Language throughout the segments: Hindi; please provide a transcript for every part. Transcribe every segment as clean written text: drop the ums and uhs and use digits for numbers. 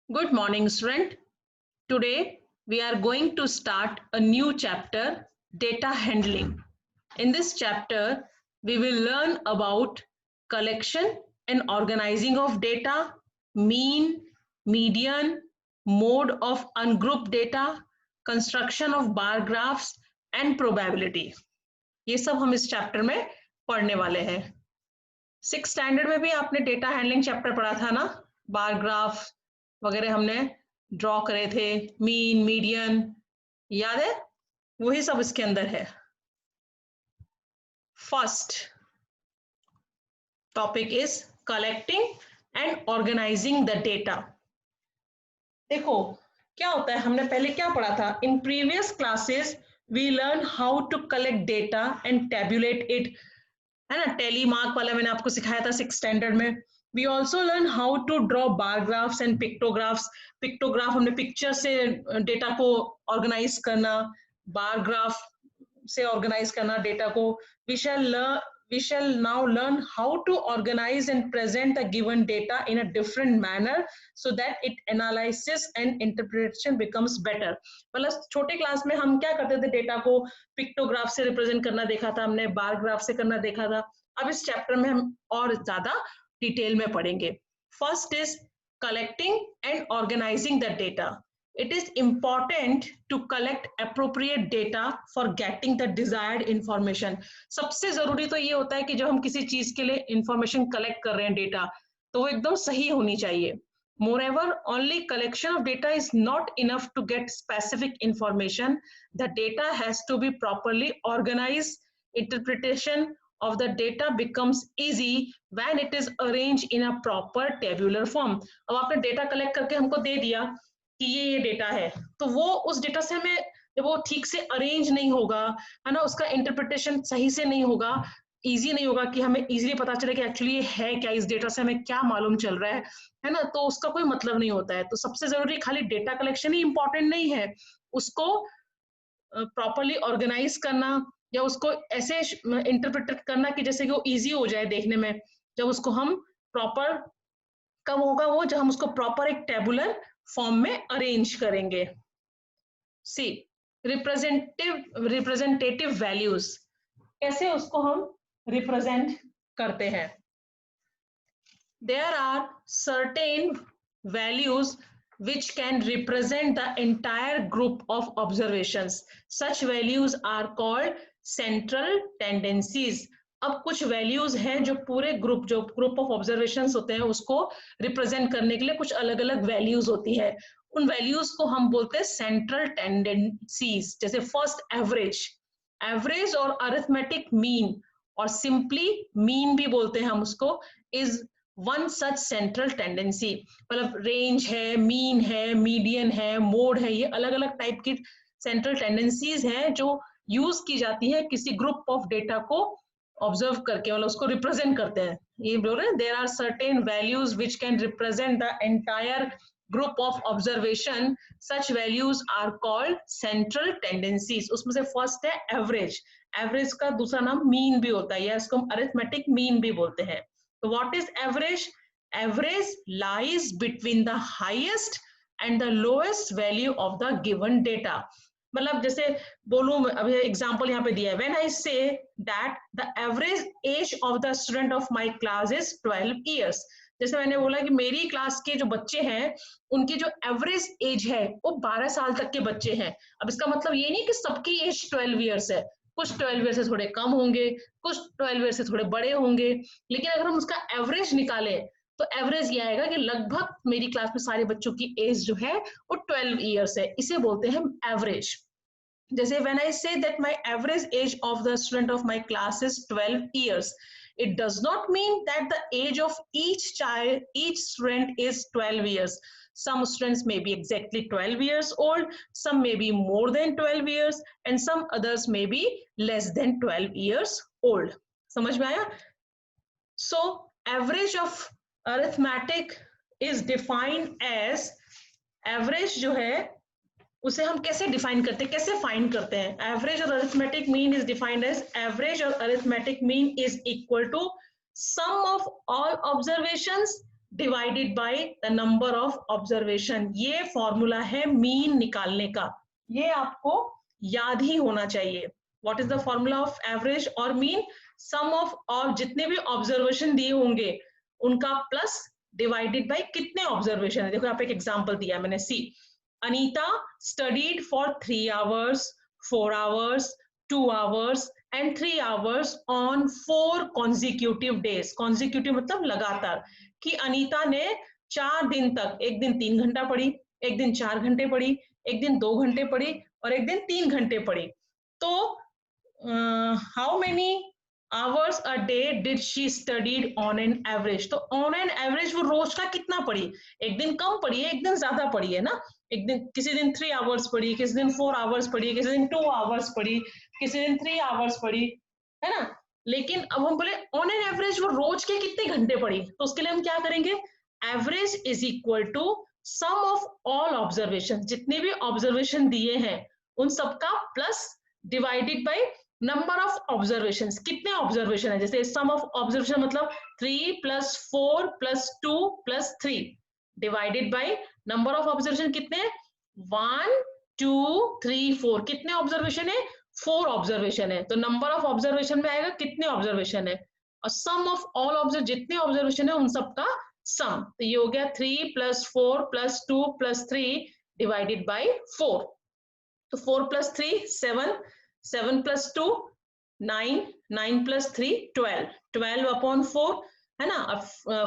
Good morning, student. Today we are going to start a new chapter, data handling. In this chapter, we will learn about collection and organizing of data, mean, median, mode of ungrouped data, construction of bar graphs and probability. ये सब हम इस चैप्टर में पढ़ने वाले हैं। 6th स्टैंडर्ड में भी आपने डेटा हैंडलिंग चैप्टर पढ़ा था ना, बार ग्राफ वगैरह हमने ड्रॉ करे थे, मीन मीडियन, याद है? वही सब इसके अंदर है। First topic is collecting and organising the data. देखो क्या होता है, हमने पहले क्या पढ़ा था? In previous classes we learn how to collect data and tabulate it, है ना? टेली मार्क वाला मैंने आपको सिखाया था 6th स्टैंडर्ड में। We also learn how to draw bar graphs and pictographs. Pictograph हमने पिक्चर से डेटा को ऑर्गेनाइज करना, बार ग्राफ से ऑर्गेनाइज करना डेटा को। we shall now learn how to organize and present the given data in a different manner so that it analysis and interpretation becomes better। मतलब छोटे क्लास में हम क्या करते थे, डेटा को पिक्टोग्राफ से रिप्रेजेंट करना देखा था हमने, बार ग्राफ से करना देखा था। अब इस चैप्टर में हम और ज्यादा डिटेल में पढ़ेंगे। First is collecting and organising the data. It is important to collect appropriate data for getting the desired information। सबसे जरूरी तो ये होता है कि जब हम किसी चीज के लिए इंफॉर्मेशन कलेक्ट कर रहे हैं डेटा, तो वो एकदम सही होनी चाहिए। Moreover, only collection of data is not enough to get specific information. The data has to be properly organized. Interpretation of the data becomes easy when it is arranged in a proper tabular form। अब आपने डेटा कलेक्ट करके हमको दे दिया कि ये डेटा है, तो वो उस डेटा से हमें जब वो ठीक से अरेंज नहीं होगा, है ना, उसका इंटरप्रिटेशन सही से नहीं होगा, इजी नहीं होगा कि हमें इजीली पता चले कि एक्चुअली ये है क्या, इस डेटा से हमें क्या मालूम चल रहा है ना, तो उसका कोई मतलब नहीं होता है। तो सबसे जरूरी खाली डेटा कलेक्शन ही इंपॉर्टेंट नहीं है, उसको प्रॉपरली ऑर्गेनाइज करना या उसको ऐसे इंटरप्रेट करना कि जैसे कि वो इजी हो जाए देखने में। जब उसको हम प्रॉपर, कब होगा वो, जब हम उसको प्रॉपर एक टेबुलर फॉर्म में अरेंज करेंगे। सी रिप्रेजेंटेटिव वैल्यूज, कैसे उसको हम रिप्रेजेंट करते हैं? There are certain values which can represent the entire group of observations. Such values are called central tendencies। अब कुछ वैल्यूज हैं जो पूरे ग्रुप, जो ग्रुप ऑफ ऑब्जर्वेशंस होते हैं उसको रिप्रेजेंट करने के लिए कुछ अलग अलग वैल्यूज होती है। उन वैल्यूज को हम बोलते हैं सेंट्रल टेंडेंसीज। जैसे first average, average or arithmetic mean, और सिंपली मीन भी बोलते हैं हम उसको, is one such central tendency. मतलब रेंज है, मीन है, मीडियन है, मोड है, ये अलग अलग टाइप की सेंट्रल टेंडेंसीज हैं जो यूज की जाती है किसी ग्रुप ऑफ डेटा को ऑब्जर्व करके, मतलब उसको रिप्रेजेंट करते हैं। ये बोल रहे हैं there are certain values which can represent the entire group of observation, such values are called central tendencies. उसमें से फर्स्ट है एवरेज। एवरेज का दूसरा नाम मीन भी होता है, या इसको हम अरिथमेटिक मीन भी बोलते हैं। तो what is average? Average lies between the highest and the lowest value of the given data. मतलब जैसे बोलूं, अभी एग्जांपल यहाँ पे दिया है, when I say that the average age of the student of my class is 12 years. जैसे मैंने बोला कि मेरी क्लास के जो बच्चे हैं उनकी जो एवरेज एज है वो 12 साल तक के बच्चे हैं। अब इसका मतलब ये नहीं कि सबकी एज 12 इयर्स है, कुछ 12 ईयर से थोड़े कम होंगे, कुछ 12 ईयर से थोड़े बड़े होंगे, लेकिन अगर हम उसका एवरेज निकालें तो एवरेज ये आएगा कि लगभग मेरी क्लास में सारे बच्चों की एज जो है वो 12 इयर्स है। इसे बोलते हैं एवरेज। जैसे when I say that my average age of the student of my class is 12 years, it does not mean that the age of each child, each student is 12 years. Some students may be exactly 12 years old, some may be more than 12 years, and some others may be less than 12 years old। समझ में आया? So average of arithmetic is defined as, average जो है उसे हम कैसे डिफाइन करते हैं, कैसे फाइंड करते हैं? Average or arithmetic mean is defined as, average or arithmetic mean is equal to sum of all observations divided by the number of observation. ये फॉर्मूला है मीन निकालने का, ये आपको याद ही होना चाहिए। What is the formula of average or mean? Sum of और जितने भी ऑब्जर्वेशन दिए होंगे उनका प्लस डिवाइडेड बाय कितने ऑब्जर्वेशन है। देखो यहाँ पे एक एग्जांपल दिया मैंने, see Anita studied for 3 hours, 4 hours, 2 hours and 3 hours on 4 consecutive days. Consecutive मतलब लगातार, कि अनीता ने 4 दिन तक, एक दिन 3 घंटा पढ़ी, एक दिन 4 घंटे पढ़ी, एक दिन 2 घंटे पढ़ी और एक दिन 3 घंटे पढ़ी। तो how many hours a day did she studied on an average? तो ऑन एन एवरेज वो रोज का कितना पढ़ी? एक दिन कम पढ़ी है, एक दिन ज्यादा पढ़ी है ना। एक दिन, किसी दिन 3 आवर्स पढ़ी, किसी दिन 4 आवर्स पढ़ी, किसी दिन 2 आवर्स पढ़ी, किसी दिन 3 आवर्स पढ़ी, है ना। लेकिन अब हम बोले ऑन एन एवरेज वो रोज के कितने घंटे पढ़ी, तो उसके लिए हम क्या करेंगे? Average is equal to sum of all observation, जितने भी ऑब्जर्वेशन दिए हैं उन सबका plus divided by number of observation. कितने ऑब्जर्वेशन है, जैसे सम ऑफ ऑब्जर्वेशन मतलब 3 + 4 + 2 + 3 divided by number of observation कितने हैं? 1 2 3 4। कितने ऑब्जर्वेशन है? 4 ऑब्जर्वेशन है। तो नंबर ऑफ ऑब्जर्वेशन में आएगा कितने ऑब्जर्वेशन है, और सम ऑफ ऑल ऑब्जर्व, जितने ऑब्जर्वेशन है उन सबका सम। तो ये हो गया 3 + 4 + 2 + 3 डिवाइडेड बाय 4। तो 4 + 3 7, 7 + 2 9, 9 + 3 12, 12/4 है ना। अब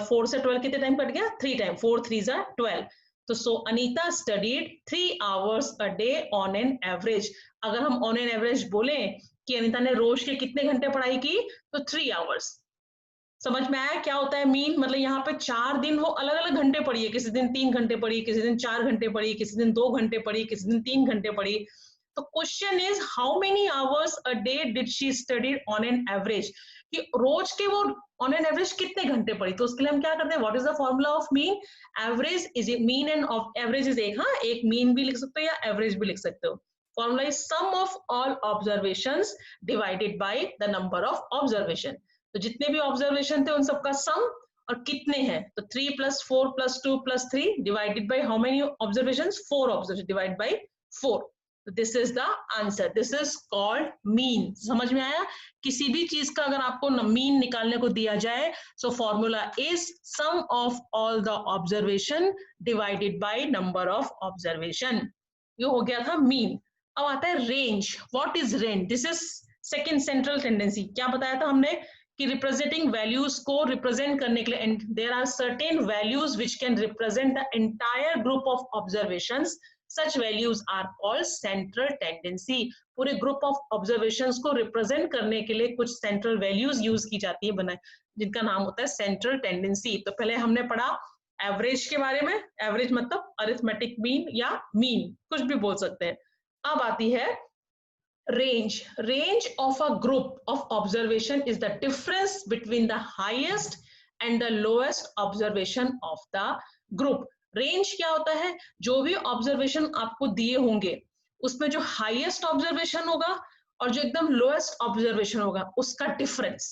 4 से 12 कितने टाइम कट गया? 3 टाइम, 4 3s are 12। तो सो Anita studied 3 hours a day on an average। अगर हम ऑन एन एवरेज बोले कि अनीता ने रोज के कितने घंटे पढ़ाई की, तो 3 hours। समझ में आया क्या होता है मीन? मतलब यहाँ पे 4 दिन वो अलग अलग घंटे पढ़ी है, किसी दिन 3 घंटे पढ़ी, किसी दिन 4 घंटे पढ़ी, किसी दिन 2 घंटे पढ़ी, किसी दिन 3 घंटे पढ़ी। तो question is how many hours a day did she study on an average, कि रोज के वो ऑन एन एवरेज कितने घंटे पढ़ी। तो उसके लिए हम क्या करते हैं? What is the formula of mean? Average is mean end of average is एक, हाँ एक मीन भी लिख सकते हो या एवरेज भी लिख सकते हो। Formula is sum of all observations divided by the number of observation. तो जितने भी ऑब्जर्वेशन थे उन सबका सम और कितने हैं, तो 3 + 4 + 2 + 3 divided by how many observations? 4 observation divide by 4। This is the answer, this is called mean. समझ में आया? किसी भी चीज का अगर आपको मीन निकालने को दिया जाए, so formula is sum of all the observation divided by number of observation. ये हो गया था मीन। अब आता है range. What is range? This is second central tendency. क्या बताया था हमने कि रिप्रेजेंटिंग वैल्यूज को रिप्रेजेंट करने के लिए there are certain values which can represent the entire group of observations. Such values are called central tendency. पूरे ग्रुप ऑफ ऑब्जर्वेशंस को रिप्रेजेंट करने के लिए कुछ सेंट्रल वैल्यूज यूज की जाती है, बनाए, जिनका नाम होता है सेंट्रल टेंडेंसी। तो पहले हमने पढ़ा एवरेज के बारे में। एवरेज मतलब अरिथमेटिक मीन या मीन, कुछ भी बोल सकते हैं। अब आती है range. Range of a group of observation is the difference between the highest and the lowest observation of the group. Range क्या होता है? जो भी observation आपको दिए होंगे उसमें जो highest observation होगा और जो एकदम lowest observation होगा उसका difference.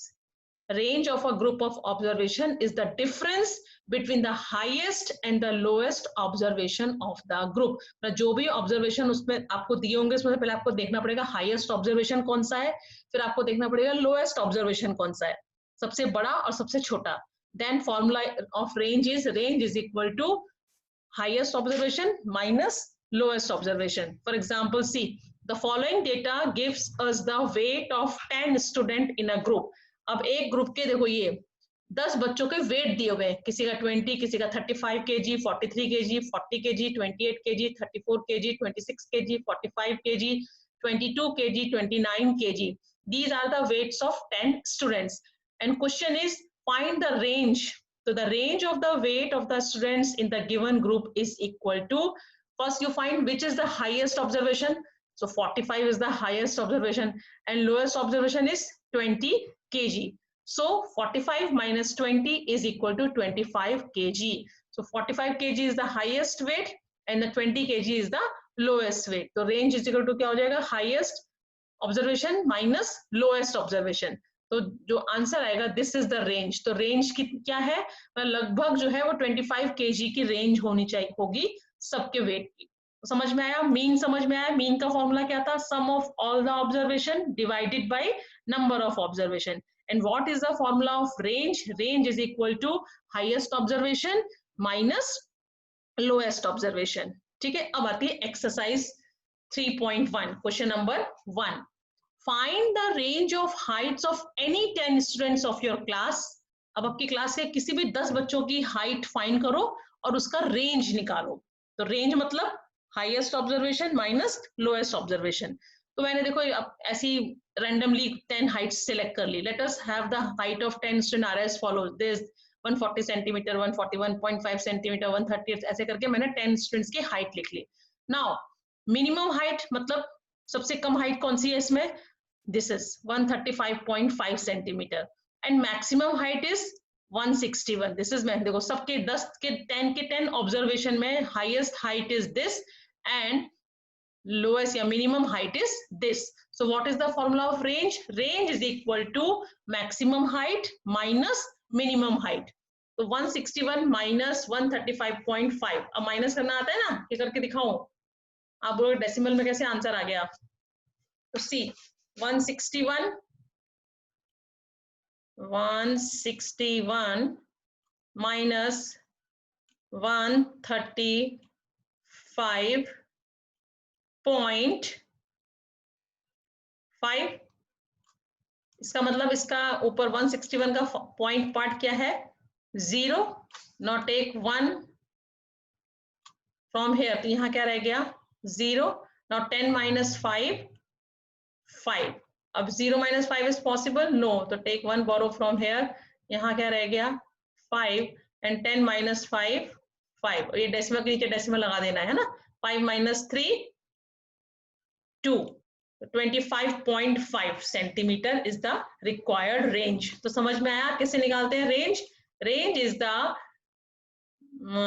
Range of a group of observation is the difference between the highest and the lowest observation of the group. जो भी observation उसमें आपको दिए होंगे उसमें पहले आपको देखना पड़ेगा highest observation कौन सा है, फिर आपको देखना पड़ेगा lowest observation कौन सा है, सबसे बड़ा और सबसे छोटा। Then formula of range is equal to highest observation minus lowest observation. For example, see the following data gives us the weight of 10 student in a group. अब एक ग्रुप के देखो ये 10 बच्चों के वेट दिए हुए हैं, किसी का 20, किसी का 35 kg, 43 kg, 40 kg, 28 kg, 34 kg, 26 kg, 45 kg, 22 kg, 29 kg. These are the weights of 10 students. And question is find the range. So the range of the weight of the students in the given group is equal to, first you find which is the highest observation. So 45 is the highest observation and lowest observation is 20 kg. So 45 minus 20 is equal to 25 kg. So 45 kg is the highest weight and the 20 kg is the lowest weight. So range is equal to क्या हो जाएगा? Highest observation minus lowest observation. तो जो आंसर आएगा दिस इज द रेंज। तो रेंज की क्या है, लगभग जो है वो 25 kg की रेंज होनी चाहिए होगी सबके वेट की। तो समझ में आया, मीन समझ में आया। मीन का फॉर्मूला क्या था, sum of all the observation divided by number of observation. And what is the formula of range, range is equal to highest observation minus lowest observation. ठीक है, अब आती है exercise 3.1, question number 1। Find the range of heights of any 10 students of your class. अब आपकी क्लास के किसी भी 10 बच्चों की हाइट फाइंड करो और उसका रेंज निकालो। तो रेंज मतलब highest observation minus lowest observation. तो मैंने देखो ऐसी रैंडमली 10 हाइट्स सिलेक्ट कर ली। Let us have the height of 10 student are as follows, this 140 centimetre, 141.5 centimetre, 130, ऐसे करके मैंने 10 स्टूडेंट्स की हाइट लिख ली। नाउ मिनिमम हाइट मतलब सबसे कम हाइट कौन सी है इसमें, this is 135.5 centimeter and maximum height is 161. this is मैं देखो सबके 10 के 10 ऑब्जर्वेशन में highest height is this and lowest या minimum height is this. So what is the formula of range? Range is equal to maximum height minus minimum height. तो 161 minus 135.5, अब माइनस करना आता है ना, ये करके दिखाऊं, आप बोलो डेसिमल में कैसे आंसर आ गया। तो सी 161 minus 135.5, इसका मतलब इसका ऊपर 161 का पॉइंट पार्ट क्या है, 0। नॉट टेक 1 फ्रॉम हेयर, तो यहाँ क्या रह गया 0। Not 10 minus 5, 5। अब 0 minus 5 is possible, no, तो take 1 borrow from here, यहाँ क्या रह गया 5 and 10 minus 5, 5, ये डेसिमल के नीचे डेसिमल लगा देना है ना, 5 minus 3, 2, 25.5 centimetre is the required range। तो समझ में आया कैसे निकालते हैं range. Range is the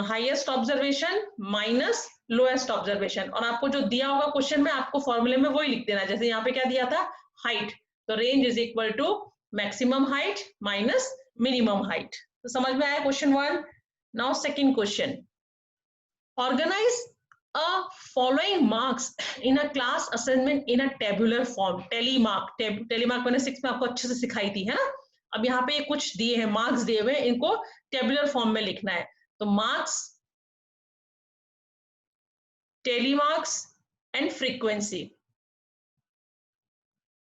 highest observation minus lowest observation, और आपको जो दिया होगा क्वेश्चन में आपको फॉर्मूले में वही लिख देना, जैसे यहाँ पे क्या दिया था हाइट, तो range is equal to maximum height minus minimum height. तो समझ में आया question 1। Now second question, organise a following marks in a class assignment in a tabular form. Tally mark, tally mark मैंने 6 में आपको अच्छे से सिखाई थी है ना। अब यहाँ पे कुछ दिए हैं, मार्क्स दिए हुए, इनको टेबुलर फॉर्म में लिखना है। तो marks, tally marks and frequency.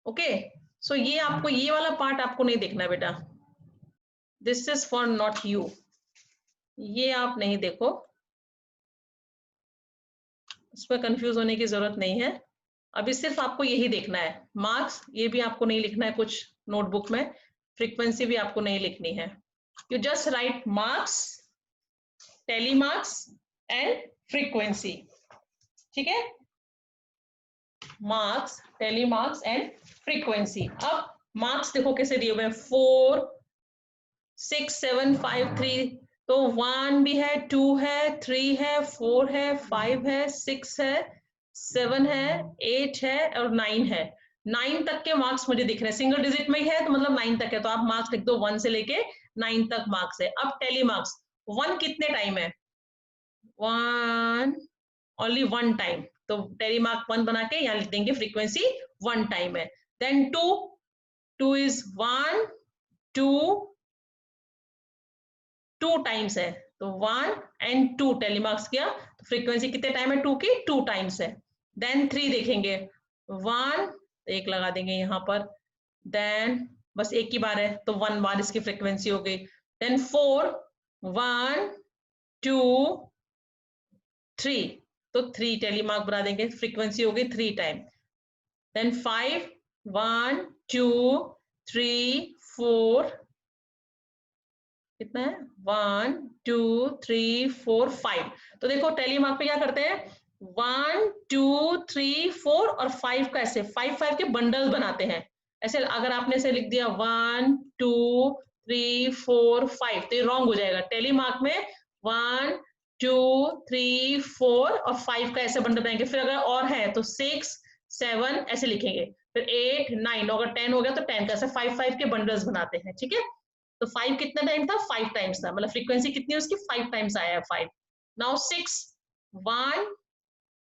Okay, so ये आपको, ये वाला पार्ट आपको नहीं देखना बेटा, this is for not you, ये आप नहीं देखो, उस पर कंफ्यूज होने की जरूरत नहीं है। अभी सिर्फ आपको यही देखना है, मार्क्स ये भी आपको नहीं लिखना है कुछ नोटबुक में, फ्रीक्वेंसी भी आपको नहीं लिखनी है। You just right marks, tally marks and frequency. ठीक है, मार्क्स, टेलीमार्क्स एंड फ्रीक्वेंसी। अब मार्क्स देखो कैसे दिए हुए हैं, 4, 6, 7, 5, 3, तो 1 भी है, 2 है, 3 है, 4 है, 5 है, 6 है, 7 है, 8 है और 9 है। 9 तक के मार्क्स मुझे दिख रहे हैं, सिंगल डिजिट में ही है तो मतलब 9 तक है, तो आप मार्क्स लिख दो, 1 से लेके 9 तक मार्क्स है। अब टेलीमार्क्स, 1 कितने टाइम है, 1 ओनली 1 टाइम, तो टेलीमार्क 1 बना के यहाँ लिख देंगे, फ्रीक्वेंसी 1 टाइम है। देन 2 इज 1, 2 टाइम्स है, तो 1 and 2 टेलीमार्क्स किया, तो फ्रीक्वेंसी कितने टाइम है 2 की, 2 टाइम्स है। देन 3 देखेंगे, 1 एक लगा देंगे यहाँ पर, देन बस एक ही बार है तो 1 बार इसकी फ्रीक्वेंसी हो गई। देन 4, 1, 2, 3, तो 3 टेलीमार्क बना देंगे, फ्रीक्वेंसी हो गई 3 टाइम। देन 5, 1, 2, 3, 4, कितना है 1, 2, 3, 4, 5। तो देखो टेलीमार्क पे क्या करते हैं, 1, 2, 3, 4 और 5 का ऐसे 5 के बंडल बनाते हैं। ऐसे अगर आपने ऐसे लिख दिया 1, 2, 3, 4, 5 तो ये रॉन्ग हो जाएगा। टेलीमार्क में 1, 2, 3, 4 और 5 का ऐसे बंडल बनाएंगे, फिर अगर और है तो 6, 7 ऐसे लिखेंगे। फिर 8 9, अगर 10 हो गया तो 10 का, ऐसे 5 5 के बंडल्स बनाते हैं, ठीक है। तो 5 कितना टाइम था, 5 टाइम्स था, मतलब फ्रीक्वेंसी कितनी है उसकी, 5 टाइम्स आया है 5। Now 6 1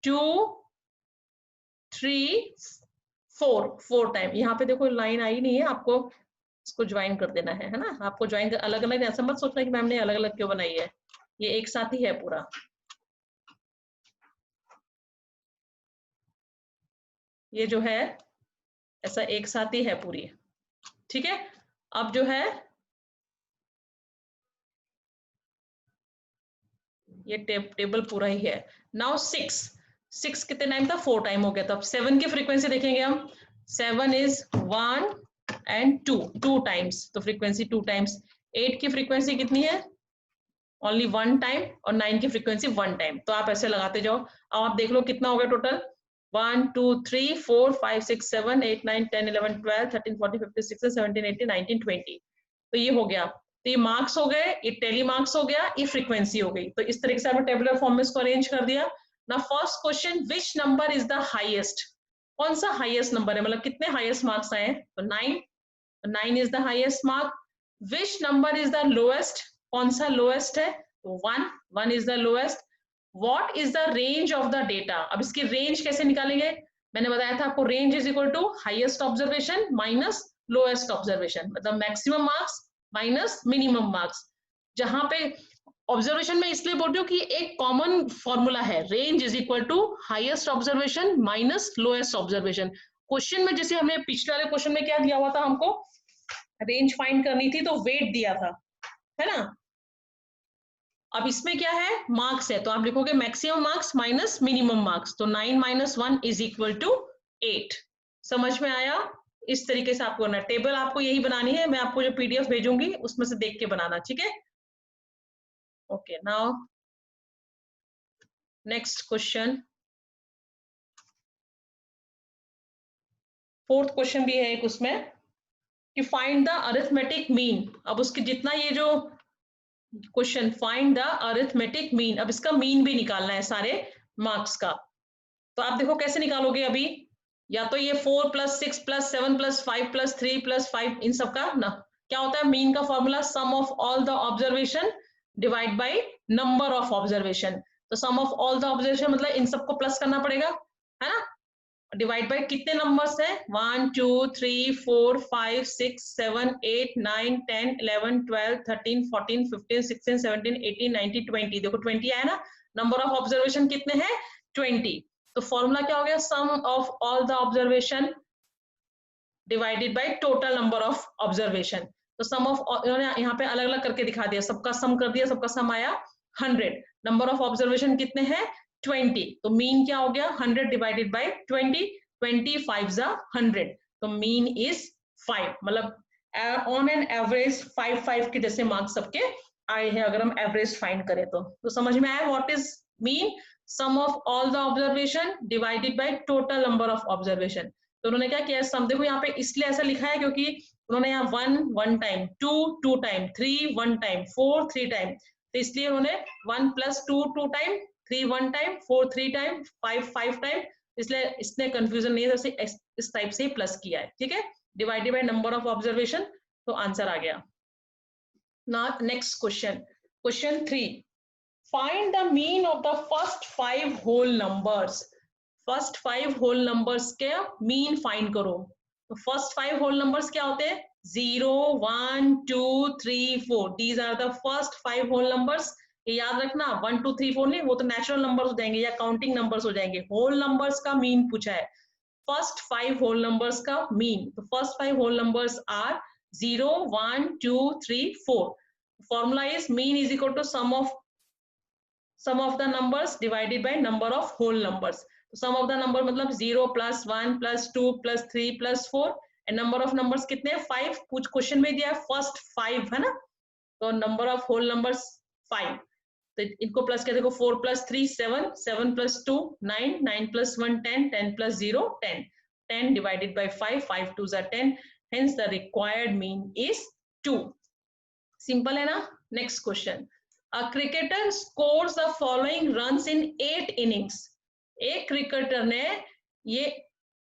2 3 4 time. यहाँ पे देखो लाइन आई नहीं है, आपको इसको ज्वाइन कर देना है ना, आपको ज्वाइन कर, अलग अलग ऐसा मत सोचना कि मैम ने अलग अलग क्यों बनाई है, ये एक साथ ही है पूरा। ये जो है ऐसा एक साथ ही है पूरी, ठीक है। अब जो है ये टेबल पूरा ही है। नाउ 6 कितने टाइम था, 4 टाइम हो गया। तो अब 7 की फ्रीक्वेंसी देखेंगे हम, 7 इज 1 एंड 2 टाइम्स, तो फ्रीक्वेंसी 2 टाइम्स। 8 की फ्रीक्वेंसी कितनी है, ओनली 1 टाइम, और 9 की फ्रीक्वेंसी 1 टाइम। तो आप ऐसे लगाते जाओ। अब आप देख लो कितना हो गया टोटल, 1 2 3 4 5 6 7 8 9 10 11 12 13 14 15 16 17 18 19 20। तो ये हो गया, तो ये मार्क्स हो गए, ये टेली मार्क्स हो गया, ये फ्रीक्वेंसी हो गई। तो इस तरीके से आपने टेबुलर फॉर्म में इसको अरेंज कर दिया ना। First question, which number is the highest, कौन सा हाईएस्ट नंबर है, मतलब कितने हाईएस्ट मार्क्स आए, तो 9, 9 is the highest mark. Which number is the lowest, कौन सा लोएस्ट है, तो 1, 1 is the lowest. What is the range of the data, अब इसकी रेंज कैसे निकालेंगे, मैंने बताया था आपको, range is equal to highest observation minus lowest observation, मतलब maximum marks minus minimum marks. जहां पे ऑब्जर्वेशन में इसलिए बोल रही हूँ कि एक कॉमन फॉर्मूला है, range is equal to highest observation minus lowest observation. Question में जैसे हमें पिछले वाले क्वेश्चन में क्या दिया हुआ था, हमको रेंज फाइंड करनी थी, तो वेट दिया था, है ना। अब इसमें क्या है, मार्क्स है, तो आप लिखोगे maximum marks minus minimum marks, तो 9 माइनस 1 इज इक्वल टू 8। समझ में आया, इस तरीके से आपको करना है। टेबल आपको यही बनानी है, मैं आपको जो पीडीएफ भेजूंगी उसमें से देख के बनाना, ठीक है। Okay, now next question, fourth question भी है एक उसमें, कि फाइंड द अरिथमेटिक मीन। अब उसकी जितना ये जो question, find the arithmetic mean, अब इसका मीन भी निकालना है सारे मार्क्स का। तो आप देखो कैसे निकालोगे अभी, या तो ये 4 plus 6 plus 7 plus 5 plus 3 plus 5, इन सबका ना क्या होता है, मीन का formula sum of all the observation divide by number of observation. तो sum of all the observation मतलब इन सबको प्लस करना पड़ेगा, है ना। डिवाइड बाय कितने नंबर्स है, 1 2 3 4 5 6 7 8 9 10 11 12 13 14 15 16 17 18 19 20, देखो 20 आया ना। नंबर ऑफ ऑब्जर्वेशन कितने हैं, 20। तो फॉर्मूला क्या हो गया, sum of all the observation divided by total number of observation. तो सम ऑफ, इन्होंने यहाँ पे अलग अलग करके दिखा दिया, सबका सम कर दिया, सबका सम आया 100। नंबर ऑफ ऑब्जर्वेशन कितने हैं, 20, तो मीन क्या हो गया, 100 डिवाइडेड बाय 20, 20 5 जा 100, तो मीन इज 5। मतलब ऑन एन एवरेज 5 5 के जैसे मार्क्स सबके आए हैं, अगर हम एवरेज फाइंड करें तो समझ में आया what is mean, sum of all the observation divided by total number of observation. तो उन्होंने क्या किया, सम देखो यहाँ पे इसलिए ऐसा लिखा है क्योंकि उन्होंने यहाँ 1 1 टाइम, 2 2 टाइम, 3 1 टाइम, 4 3 टाइम, तो इसलिए उन्होंने 1 plus 2 2 time, 3 1 time, 4 3 time, 5 5 time, इसलिए इसने कंफ्यूजन नहीं है, इस टाइप से प्लस किया है, ठीक है। Divided by number of observation, तो आंसर आ गया। Now next question, question 3, find the mean of the first 5 whole numbers। First 5 whole numbers के मीन फाइंड करो। तो फर्स्ट 5 होल नंबर्स क्या होते हैं, 0 1 2 3 4, these are the first 5 whole numbers. ये याद रखना, 1 2 3 4 नहीं, वो तो नेचुरल नंबर्स हो जाएंगे या काउंटिंग नंबर्स हो जाएंगे। होल नंबर्स का मीन पूछा है, फर्स्ट 5 होल नंबर्स का मीन। तो first 5 whole numbers are 0 1 2 3 4। Formula is mean is equal to sum of the numbers divided by number of whole numbers। तो sum of the number मतलब 0 plus 1 plus 2 plus 3 plus 4, and number of numbers कितने हैं, 5। कुछ क्वेश्चन में दिया है फर्स्ट 5, है ना, तो number of whole numbers 5। तो इनको प्लस क्या, देखो 4 plus 3 7, 7 plus 2 9, 9 plus 1 10, 10 plus 0 10, 10 divided by 5, 5 2s are 10, hence the required mean is 2। Simple है ना। Next question, a cricketer scores the following runs in 8 innings. एक क्रिकेटर ने ये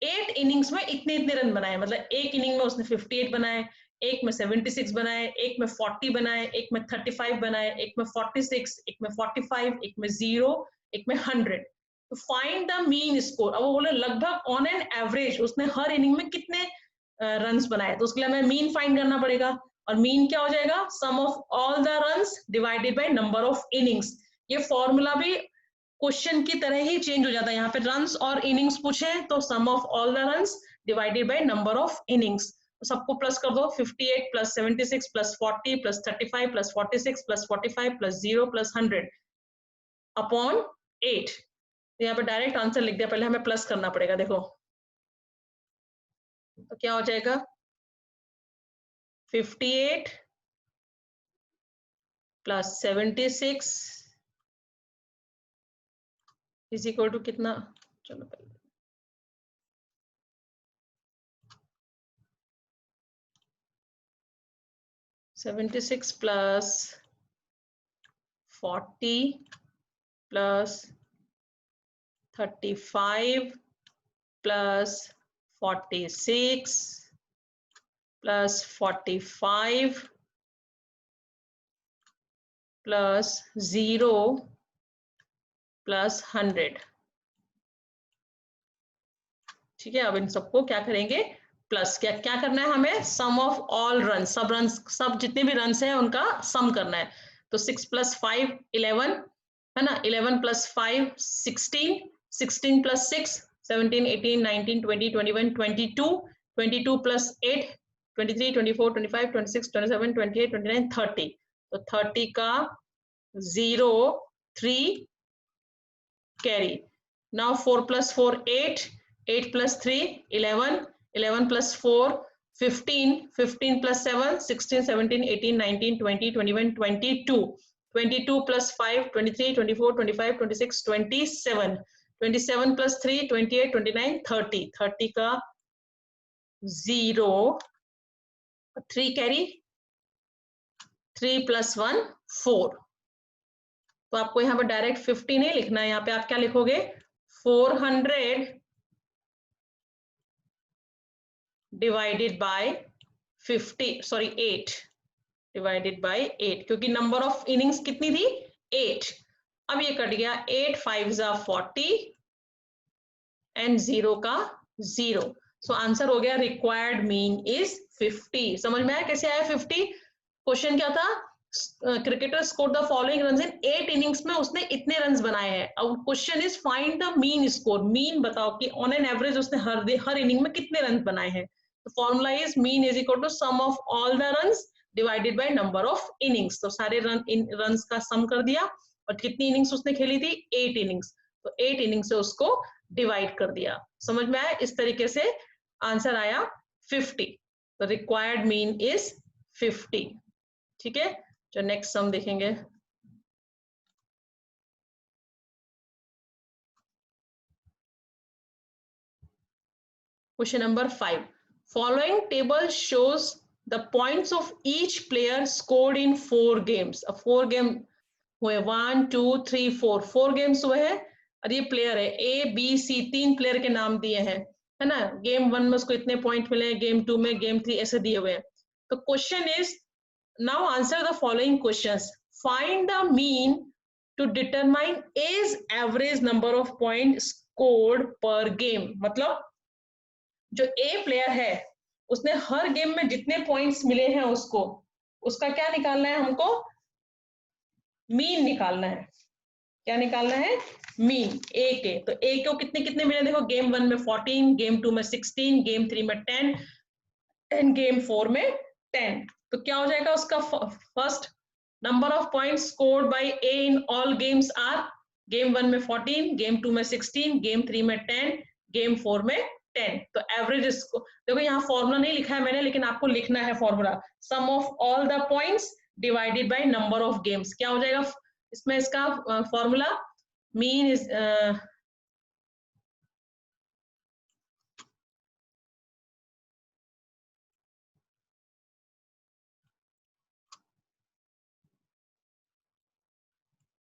8 इनिंग्स में इतने इतने रन बनाए, मतलब एक इनिंग में उसने 58 बनाए, एक में 76 बनाए, एक में 40 बनाए, एक में 35 बनाए, एक में 46, एक में 45, एक में 0, एक में 100। तो फाइंड द मीन स्कोर। अब वो बोले लगभग ऑन एन एवरेज उसने हर इनिंग में कितने रन्स बनाए, तो उसके लिए हमें मीन फाइंड करना पड़ेगा। और मीन क्या हो जाएगा, sum of all the runs divided by number of innings. ये फॉर्मूला भी क्वेश्चन की तरह ही चेंज हो जाता है। यहाँ पे रन्स और इनिंग्स पूछे तो sum of all the runs divided by number of innings. तो सबको प्लस कर दो, 58 plus 76 plus 40 plus 35 plus 46 plus 45 plus 0 plus 100 upon 8। तो यहाँ पे डायरेक्ट आंसर लिख दिया, पहले हमें प्लस करना पड़ेगा। देखो तो क्या हो जाएगा, 58 प्लस 76 इज इक्वल टू कितना, चलो पहले 76 plus 40 plus 35 plus 46 plus 45 plus 0 plus 100। ठीक है, अब इन सबको क्या करेंगे, प्लस। क्या क्या करना है हमें, सम ऑफ ऑल रन, सब रन, सब जितने भी रन हैं उनका सम करना है। तो 6 प्लस 5 11 है ना, 11 प्लस 5 16, 16 प्लस 6 17 18 19 20 21 22, 22 प्लस 8 23 24 25 26 27 28 29 30। तो 30 का 0 3 carry. Now 4 plus 4 8, 8 plus 3 11, 11 plus 4 15, 15 plus 7 16, 17 18 19 20 21 22, 22 plus 5 23 24 25 26 27, 27 plus 3 28 29 30, 30 का 0 3 carry, 3 plus 1 4। तो आपको यहाँ पर डायरेक्ट 50 नहीं लिखना है, यहाँ पे आप क्या लिखोगे, 400 divided by 50, sorry 8 divided by 8, क्योंकि नंबर ऑफ इनिंग्स कितनी थी, 8। अब ये कट गया, 8 5 जा 40 एंड 0 का 0। सो आंसर हो गया रिक्वायर्ड मीन इज 50। समझ में आया कैसे आया 50? क्वेश्चन क्या था, cricketer score the following runs in 8 innings में उसने इतने रन्स बनाए हैं। अब question is find the mean score, mean बताओ कि ऑन एन एवरेज उसने हर इनिंग में कितने रन बनाए हैं। तो formula is mean is equal to sum of all the runs divided by number of innings. तो सारे रन्स का सम कर दिया, और कितनी इनिंग्स उसने खेली थी, 8 इनिंग्स। तो 8 इनिंग्स से उसको डिवाइड कर दिया। समझ में आया? इस तरीके से आंसर आया 50। तो रिक्वायर्ड मीन इज 50। ठीक है, जो नेक्स्ट सम देखेंगे, question number 5। Following table shows the points of each player scored in 4 games. अब 4 गेम हुए, 1 2 3 4, 4 गेम्स हुए हैं, और ये प्लेयर है ए बी सी, 3 प्लेयर के नाम दिए हैं, है ना। गेम 1 में उसको इतने पॉइंट मिले हैं, गेम 2 में, गेम 3 ऐसे दिए हुए हैं। तो question is, now answer the following questions. Find the mean to determine as average number of point scored per game. मतलब जो ए प्लेयर है उसने हर गेम में जितने पॉइंट्स मिले हैं उसको, उसका क्या निकालना है हमको, मीन निकालना है। क्या निकालना है, मीन ए के। तो ए को कितने कितने मिले, देखो गेम 1 में 14, गेम 2 में 16, गेम 3 में 10 एंड गेम 4 में 10। तो क्या हो जाएगा उसका, first number of points scored by A in all games are, game 1 में 14, गेम 2 में 16, गेम 3 में 10, गेम 4 में 10। तो एवरेज इसको देखो, यहाँ फॉर्मूला नहीं लिखा है मैंने, लेकिन आपको लिखना है formula, sum of all the points divided by number of games. क्या हो जाएगा इसमें, इसका formula mean is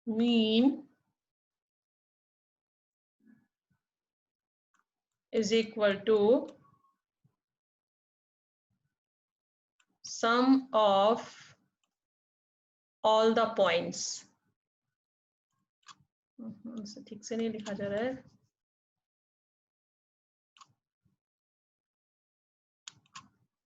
mean is equal to sum of all the points. ठीक से नहीं लिखा जा रहा है।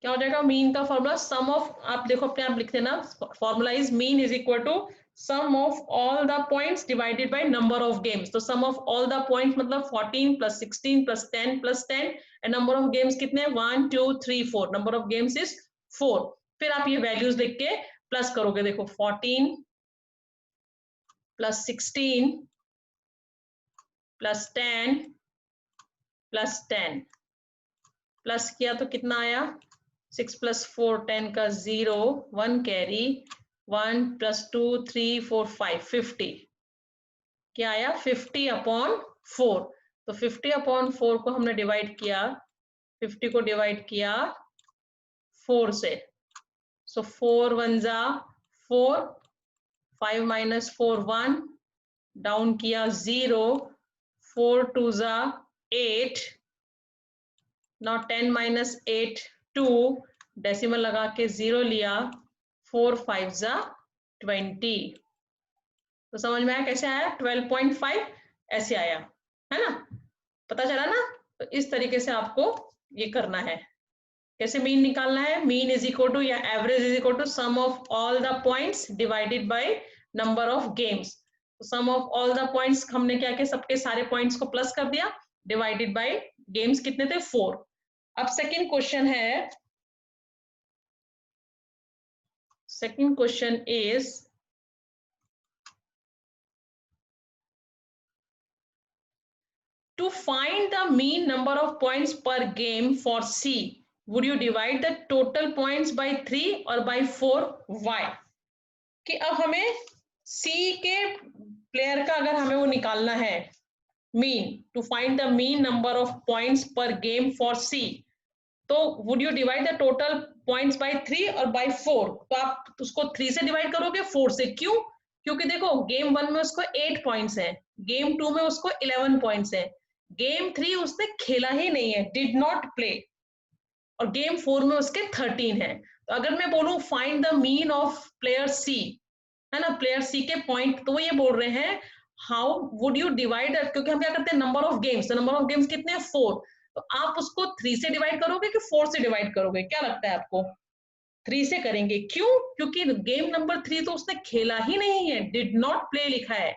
क्या हो जाएगा मीन का फॉर्मूला? सम ऑफ, आप देखो अपने आप लिख देना, formula is mean is equal to sum of all the points divided by number of games. तो sum of all the points मतलब 14 plus 16 plus 10 plus 10 and number of games कितने? 1 2 3 4। Number of games is 4। फिर आप ये वैल्यूज लिख के प्लस करोगे। देखो 14 प्लस 16 प्लस 10 प्लस 10 प्लस किया तो कितना आया? 6 प्लस 4 10 का 0, 1 कैरी, 1 प्लस 2 3 4 5 50। क्या आया? 50 अपॉन 4। तो 50 अपॉन 4 को हमने डिवाइड किया, 50 को डिवाइड किया 4 से। सो 4 1 जा 4, 5 माइनस 4 1, डाउन किया 0, 4 2 जा 8, नाउ 10 माइनस 8 2, डेसिमल लगा के 0 लिया, 4 5 जा 20। तो समझ में आया कैसे आया? 12.5 ऐसे आया, है ना? पता चला ना? तो इस तरीके से आपको ये करना है। कैसे मीन निकालना है? मीन इज इक्वल टू या average is equal to sum of all the points divided by number of games. तो sum of all the points हमने क्या किया? सबके सारे पॉइंट्स को प्लस कर दिया, डिवाइडेड बाय गेम्स कितने थे? 4। अब सेकंड क्वेश्चन है, second question is to find the mean number of points per game for C, would you divide the total points by 3 or by 4? Why? कि अब हमें C के प्लेयर का अगर हमें वो निकालना है mean, to find the mean number of points पर गेम फॉर C, तो would you divide the total points by 3 और बाय 4? तो आप उसको 3 से डिवाइड करोगे, 4 से। क्यों? क्योंकि देखो गेम 1 में उसको 8 पॉइंट्स है, गेम 2 में उसको 11 पॉइंट्स है, गेम 3 उसने खेला ही नहीं है, डिड नॉट प्ले, और गेम 4 में उसके 13 है। तो अगर मैं बोलूं find the mean of player C, है ना, प्लेयर सी के पॉइंट, तो वो ये बोल रहे हैं हाउ वुड यू डिवाइड, क्योंकि हम क्या करते हैं नंबर ऑफ गेम्स, तो नंबर ऑफ गेम्स कितने हैं? 4। तो आप उसको 3 से डिवाइड करोगे कि 4 से डिवाइड करोगे? क्या लगता है आपको? 3 से करेंगे। क्यों? क्योंकि गेम नंबर 3 तो उसने खेला ही नहीं है, डिड नॉट प्ले लिखा है,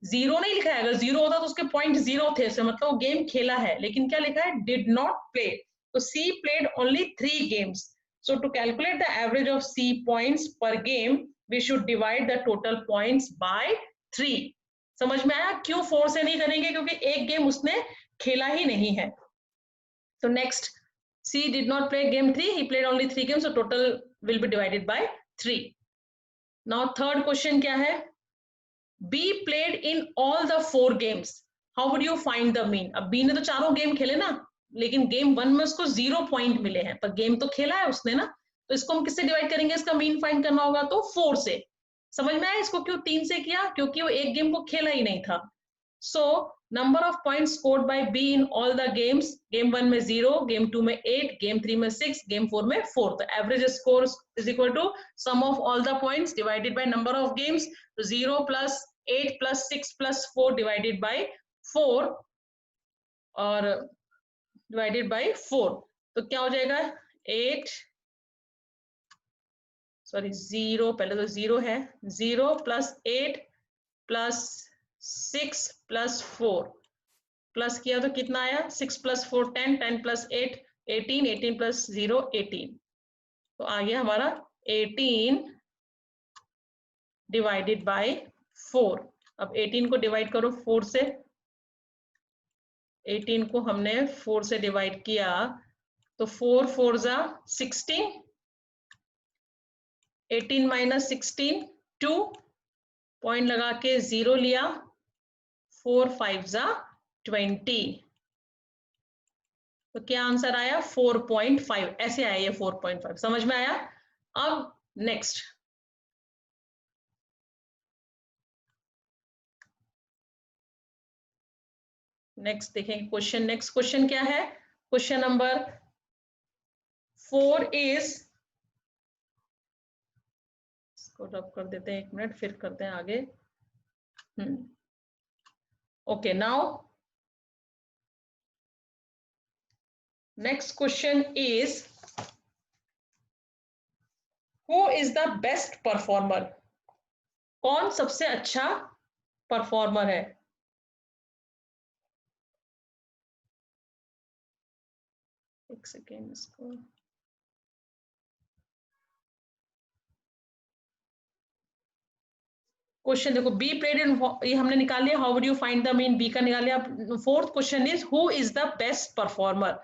0 नहीं लिखा है। अगर 0 होता तो उसके पॉइंट 0 थे, से मतलब वो गेम खेला है, लेकिन क्या लिखा है? Did not play. तो C played only 3 games. So to calculate the average of C points पर game we should divide the total points by 3। समझ में आया? क्यों 4 से नहीं करेंगे? क्योंकि एक गेम उसने खेला ही नहीं है। So next, C did not play game 3, he played only 3 games, so total will be divided by 3. Now third question क्या है? B played in all the 4 games. How would you find the mean? अब B ने तो चारों गेम खेले ना, लेकिन गेम 1 में उसको 0 पॉइंट मिले हैं, पर गेम तो खेला है उसने ना, तो इसको हम किससे डिवाइड करेंगे? इसका मीन फाइंड करना होगा तो 4 से। समझ में आया इसको क्यों 3 से किया? क्योंकि वो एक गेम को खेला ही नहीं था। So number of points scored by B in all the games, game 1 में 0, game 2 में 8, game 3 में 6, game 4 में 4. The average score is equal to sum of all the points divided by number of games. So 0 plus 8 plus 6 plus 4 divided by 4 और divided by 4. तो क्या हो जाएगा? 8 सॉरी 0, पहले तो 0 है, 0 plus 8 plus 6 plus 4 प्लस किया तो कितना आया? 6 प्लस 4 10, 10 प्लस 8 18, 18 प्लस 0 18। तो आ गया हमारा 18 डिवाइडेड बाय 4। अब 18 को डिवाइड करो 4 से, 18 को हमने 4 से डिवाइड किया तो 4 4 जा 16, 18 माइनस 16 2, पॉइंट लगा के 0 लिया, 4 5 जा 20। तो क्या आंसर आया? 4.5। ऐसे आया ये 4.5। समझ में आया? अब नेक्स्ट, नेक्स्ट देखेंगे क्वेश्चन। नेक्स्ट क्वेश्चन क्या है? क्वेश्चन नंबर 4 इज, इसको रब कर देते हैं 1 मिनट, फिर करते हैं आगे। Okay, now next question is, who is the best performer? कौन सबसे अच्छा परफॉर्मर है? एक सेकेंड, इसको क्वेश्चन देखो, बी प्लेड इन, ये हमने निकाल लिया, how would you find the mean, B का निकाल लिया। Fourth question is, who is the best performer?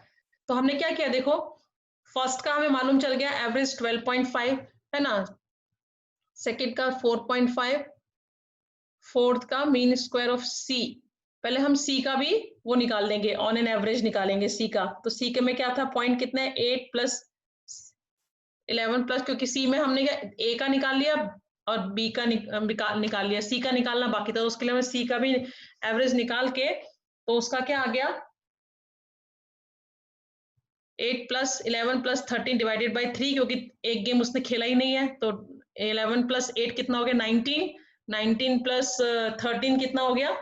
तो हमने क्या किया देखो, फर्स्ट का हमें मालूम चल गया एवरेज 12.5 है ना, सेकंड का 4.5, फोर्थ का मीन स्क्वायर ऑफ सी। पहले हम सी का भी वो निकाल लेंगे, ऑन एन एवरेज निकालेंगे सी का। तो सी के में क्या था, पॉइंट कितना है, 8 प्लस 11 प्लस, क्योंकि सी में हमने क्या ए का निकाल लिया और बी का निकाल लिया, सी का निकालना बाकी था, उसके लिए हमें सी का भी एवरेज निकाल के, तो उसका क्या आ गया, 8 प्लस 11 प्लस 13 डिवाइडेड बाई 3, क्योंकि एक गेम उसने खेला ही नहीं है, तो 11 प्लस 8 कितना हो गया, 19, 19 प्लस 13 कितना हो गया,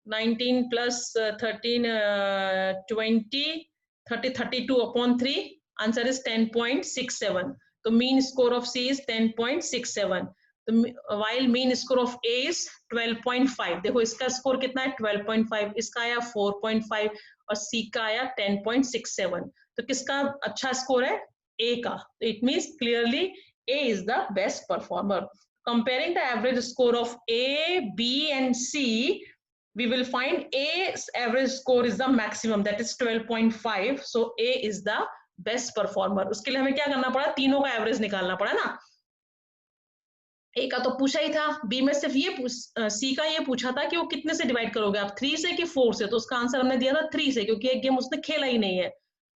19 प्लस 13 20, 30, 32/3, आंसर इज 10.67। तो mean score of C is 10.67। तो while mean score of A is 12.5। देखो इसका स्कोर कितना है, 12.5, इसका आया 4.5 और सी का आया 10.67। तो किसका अच्छा स्कोर है, ए का। तो it means clearly A is the best performer. Comparing the average score of A, B and C, we will find A's average score is the maximum, that is 12.5. So A is the best performer. उसके लिए हमें क्या करना पड़ा, तीनों का एवरेज निकालना पड़ा ना। ए का तो पूछा ही था, बी में सिर्फ ये सी का ये पूछा था कि वो कितने से डिवाइड करोगे आप, 3 से कि 4 से, तो उसका आंसर हमने दिया था 3 से, क्योंकि एक गेम उसने खेला ही नहीं है।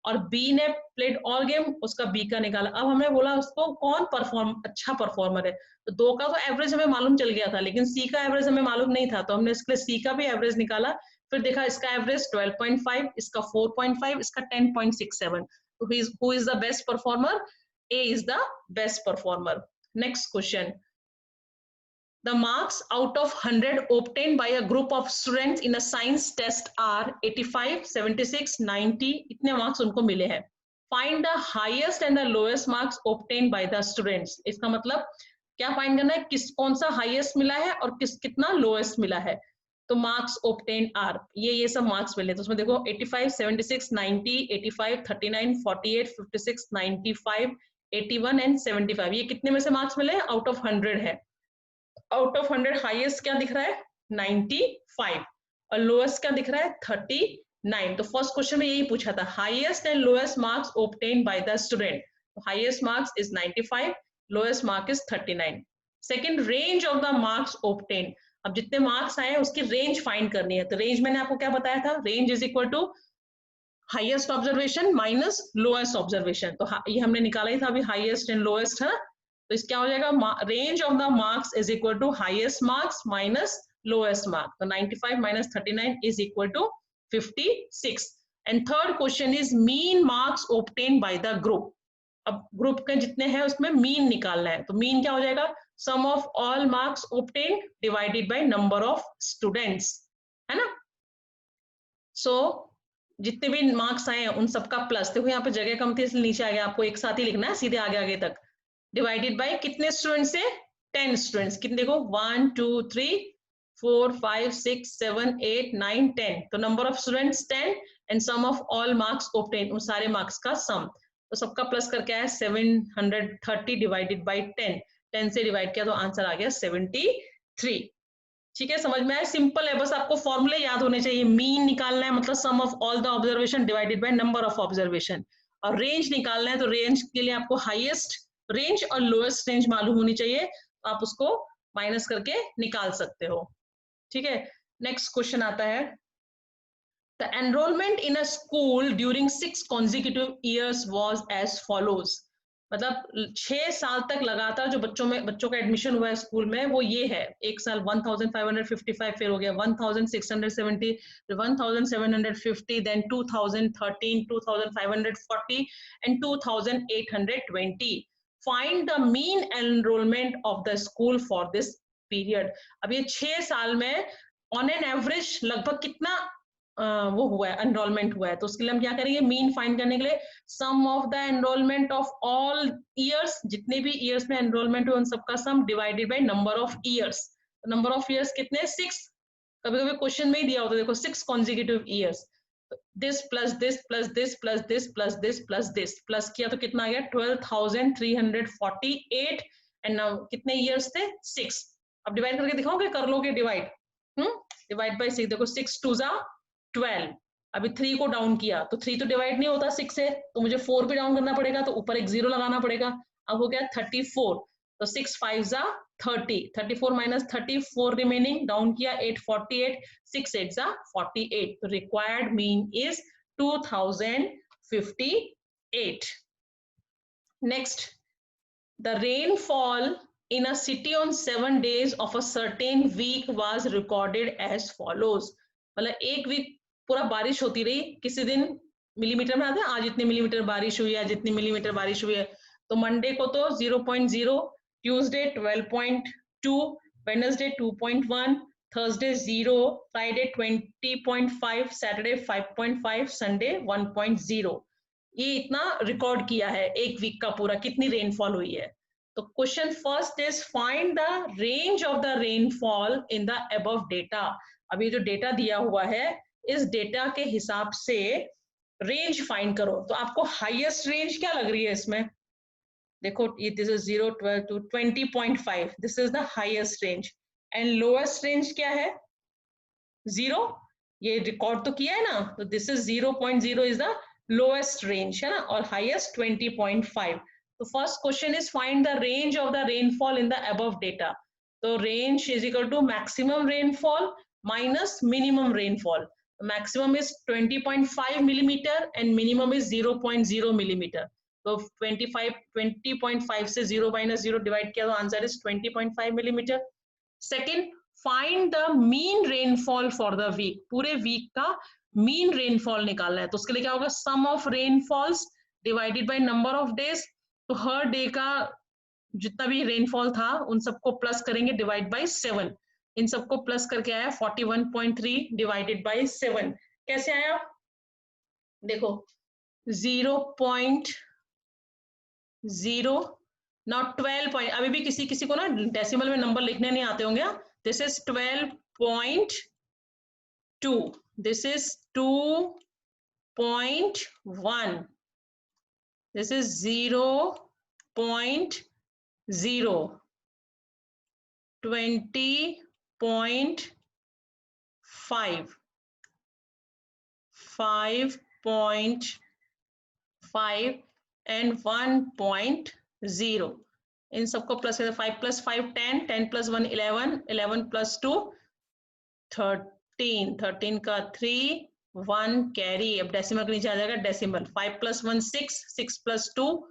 और बी ने प्लेड ऑल गेम, उसका बी का निकाला। अब हमें बोला उसको कौन अच्छा परफॉर्मर है, तो 2 का तो एवरेज हमें मालूम चल गया था, लेकिन सी का एवरेज हमें मालूम नहीं था, तो हमने इसके लिए सी का भी एवरेज निकाला। फिर देखा इसका एवरेज 12.5, इसका 4.5, इसका 10.67। तो who is the best performer, A is the best performer. Next question, the marks out of 100 obtained by a group of students in a science test are 85, 76, 90, इतने मार्क्स उनको मिले हैं। Find the highest and the lowest marks obtained by the students। इसका मतलब क्या फाइंड करना है, कौन सा हाईएस्ट मिला है और कितना लोएस्ट मिला है। तो मार्क्स obtained आर, ये सब मार्क्स मिले, तो उसमें देखो 85, 76, 90, 85, 39, 48, 56, 95, 81 एंड 75, ये कितने में से मार्क्स मिले, आउट ऑफ 100 है। आउट ऑफ 100 हाईएस्ट क्या दिख रहा है, 95, और लोएस्ट क्या दिख रहा है, 39। तो फर्स्ट क्वेश्चन में यही पूछा था, highest and lowest marks obtained by the student. Highest marks is 95, lowest mark is 39। Second, range of the marks obtained. अब जितने मार्क्स आए उसकी रेंज फाइंड करनी है। तो रेंज मैंने आपको क्या बताया था, range is equal to highest observation minus lowest observation. तो ये हमने निकाला ही था अभी, हाईएस्ट एंड लोएस्ट है। तो इसका हो जाएगा, range of the marks is equal to highest marks minus lowest mark. तो 95 minus 39 is equal to 56। And third question is mean marks obtain by the group. अब ग्रुप के जितने हैं उसमें मीन निकालना है। तो मीन क्या हो जाएगा, sum of all marks obtain divided by number of students, है ना। सो जितने भी मार्क्स आए हैं उन सबका प्लस, देखो यहाँ पे जगह कम थी इसलिए नीचे आ गया, आपको एक साथ ही लिखना है सीधे आगे आगे तक, डिवाइडेड बाय कितने स्टूडेंट्स से, 10 स्टूडेंट्स। कितने देखो 1 2 3 4 5 6 7 8 9 10। तो number of students 10 and sum of all marks obtain, उन सारे मार्क्स का सम। तो सबका प्लस करके आया 730 डिवाइडेड बाय 10, 10 से डिवाइड किया तो आंसर आ गया 73। ठीक है, समझ में आया, सिंपल है, बस आपको फॉर्मूले याद होने चाहिए। मीन निकालना है मतलब sum of all the observation divided by number of observation, और रेंज निकालना है तो रेंज के लिए आपको हाईएस्ट रेंज और लोएस्ट रेंज मालूम होनी चाहिए, तो आप उसको माइनस करके निकाल सकते हो। ठीक है, नेक्स्ट क्वेश्चन आता है, the enrolment in a school during 6 consecutive years was as follows। मतलब 6 साल तक लगातार जो बच्चों का एडमिशन हुआ है स्कूल में वो ये है, एक साल 1555, फिर हो गया 1670, 1750, then 2013, 2540 and 2820. Find the mean enrolment of the school for this period. अब ये 6 साल में ऑन एन एवरेज लगभग कितना वो हुआ है, एनरोलमेंट हुआ है. तो उसके लिए हम क्या करेंगे, मीन फाइंड करने के लिए sum of the enrolment of all years, जितने भी ईयर्स में एनरोलमेंट हुए उन सबका sum divided by number of years. Number of years कितने, 6. कभी कभी क्वेश्चन में ही दिया होता है, देखो 6 consecutive years. This plus this plus this plus this plus this plus this plus किया तो कितना आ गया 12,348. एंड कितने ईयर्स थे, 6. अब डिवाइड करके दिखाओगे, कर लोगे डिवाइड, डिवाइड बाय 6. देखो 6 2 जा 12. अभी 3 को डाउन किया तो 3 तो डिवाइड नहीं होता 6 से, तो मुझे 4 भी डाउन करना पड़ेगा, तो ऊपर एक 0 लगाना पड़ेगा. अब हो गया 34. तो 6 5 जा 30, 34 माइनस 34 रिमेनिंग, डाउन किया 848, 6 8 जा 48. तो required mean is 2058. Next, the rainfall in a city on 7 days of a certain week was recorded as follows. मतलब एक वीक पूरा बारिश होती रही, किसी दिन मिलीमीटर में आते हैं, आज इतने मिलीमीटर बारिश हुई है, आज इतनी मिलीमीटर बारिश हुई है. तो मंडे को तो 0.0, Tuesday 12.2, Wednesday 2.1, Thursday 0, Friday 20.5, Saturday 5.5, Sunday 1.0. ये इतना रिकॉर्ड किया है एक वीक का पूरा, कितनी रेनफॉल हुई है. तो question first is find the range of the rainfall in the above data. अब ये जो डेटा दिया हुआ है, इस डेटा के हिसाब से रेंज फाइंड करो. तो आपको हाईएस्ट रेंज क्या लग रही है इसमें, देखो ये this is 0 12 to 20.5, this is the highest range. And lowest range क्या है, 0. ये रिकॉर्ड तो किया है ना, तो this is 0.0 is the lowest range है ना, और हाईएस्ट 20.5. तो first question is find the range of the rainfall in the above data. तो range is equal to maximum rainfall minus minimum rainfall. Maximum is 20.5 millimetre and minimum is 0.0 millimetre. तो 20.5 से 0 माइनस 0 डिवाइड किया तो answer is 20.5 millimetre. Second, find the mean rainfall for the week. पूरे वीक का मीन रेनफॉल निकालना है. तो उसके लिए क्या होगा, sum of rainfalls divided by number of days. तो हर डे का जितना भी रेनफॉल था उन सबको प्लस करेंगे डिवाइड बाय 7. इन सबको प्लस करके आया 41.3 डिवाइडेड बाय 7. कैसे आया, देखो 0.0 नॉट 12 अभी भी किसी किसी को ना डेसिमल में नंबर लिखने नहीं आते होंगे. This is 12.2, this is 2.1, this is 0.0, 20.5, 5.5 and 1.0. इन सबको प्लस 5 प्लस 5 10, 10 प्लस 1 11, 11 प्लस 2 13, 13 का 3, 1 कैरी. अब डेसिमल के नीचे आ जाएगा decimal. 5 plus 1 6, 6 plus 2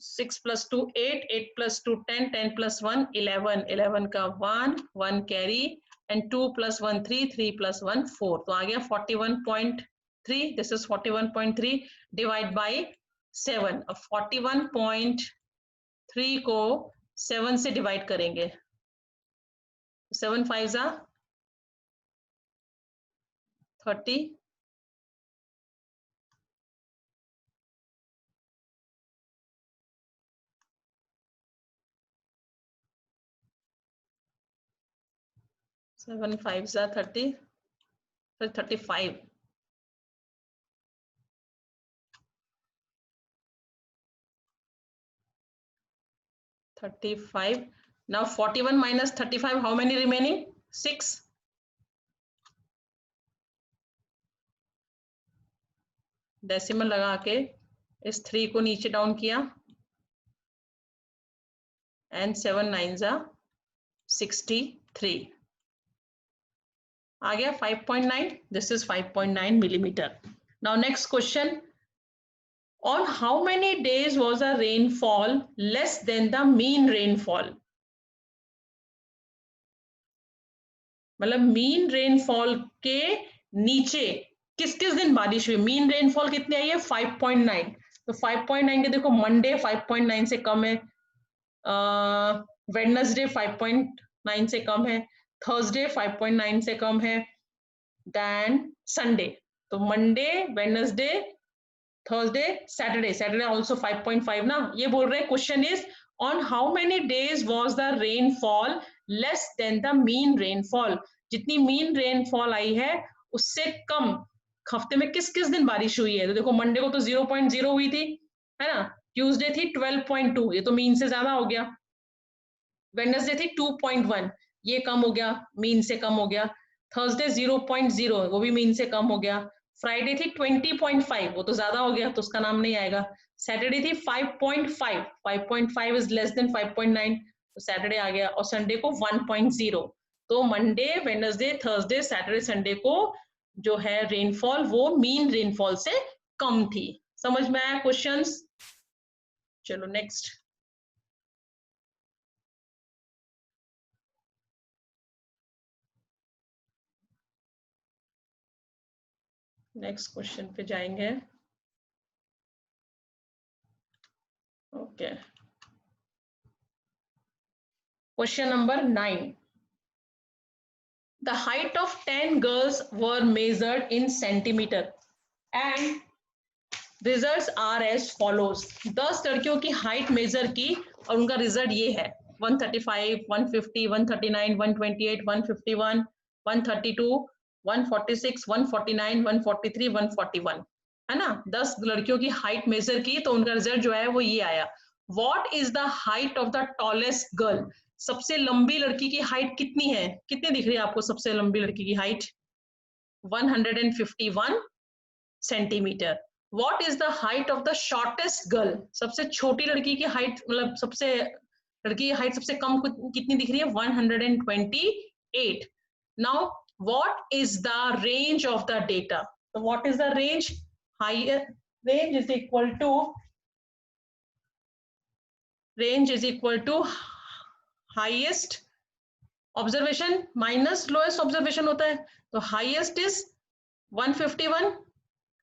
6 plus 2 8, 8 plus 2 10, 10 plus 1 11, 11 का 1, 1 कैरी एंड 2 प्लस 1 3, 3 प्लस 1 4. तो आ गया 41.3. This is 41.3 divide by 7. अब 41.3 को 7 से डिवाइड करेंगे. 7 5 जा 30, 7 5 जा 30, 35. 35. Now 41 minus 35, how many remaining? 6. Decimal लगा के इस 3 को नीचे डाउन किया एंड 7 9 जा 63. आ गया 5.9. This is 5.9 millimetre. Now next question, On how many days was the rainfall less than the mean rainfall? मतलब मीन रेनफॉल के नीचे किस किस दिन बारिश हुई. मीन रेनफॉल कितनी आई है 5.9. तो 5.9 के देखो मंडे 5.9 से कम है, वेडनेसडे 5.9 से कम है, थर्सडे 5.9 से कम है, देन संडे. तो Monday, Wednesday, Thursday, Saturday. Saturday also 5.5 ना. ये बोल रहे हैं question is on how many days was the rainfall less than the mean rainfall. जितनी मीन रेनफॉल आई है उससे कम हफ्ते में किस किस दिन बारिश हुई है. तो देखो मंडे को तो 0.0 हुई थी, है ना. ट्यूसडे थी 12.2, ये तो मीन से ज्यादा हो गया. वेडनेसडे थी 2.1, ये कम हो गया, मीन से कम हो गया. थर्सडे 0.0, वो भी मीन से कम हो गया. फ्राइडे थी 20.5, वो तो ज्यादा हो गया तो उसका नाम नहीं आएगा. सैटरडे थी 5.5, 5.5 इज लेस देन 5.9, तो सैटरडे आ गया. और संडे को 1.0. तो Monday, Wednesday, Thursday, Saturday, Sunday को जो है रेनफॉल वो मीन रेनफॉल से कम थी. समझ में आया क्वेश्चंस? चलो नेक्स्ट. नेक्स्ट क्वेश्चन पे जाएंगे. Okay. Question number 9. The height of 10 girls were measured in centimeter and results are as follows. 10 लड़कियों की हाइट मेजर की और उनका रिजल्ट ये है. 135, 150, 139, 128, 151, 132, 146, 149, 143, 141, है ना. 10 लड़कियों की हाइट मेजर की तो उनका रिजल्ट जो है वो ये आया. What is the height of the tallest girl? सबसे लंबी लड़की की हाइट कितनी है? कितनी दिख रही है आपको सबसे लंबी लड़की की height? 151 centimetre. What is the height of the shortest girl? सबसे छोटी लड़की की हाइट, मतलब सबसे लड़की की हाइट सबसे कम कितनी दिख रही है? 128. Now what is the range of the data? तो what is the range? Higher range is equal to highest observation minus lowest observation होता है. तो highest is 151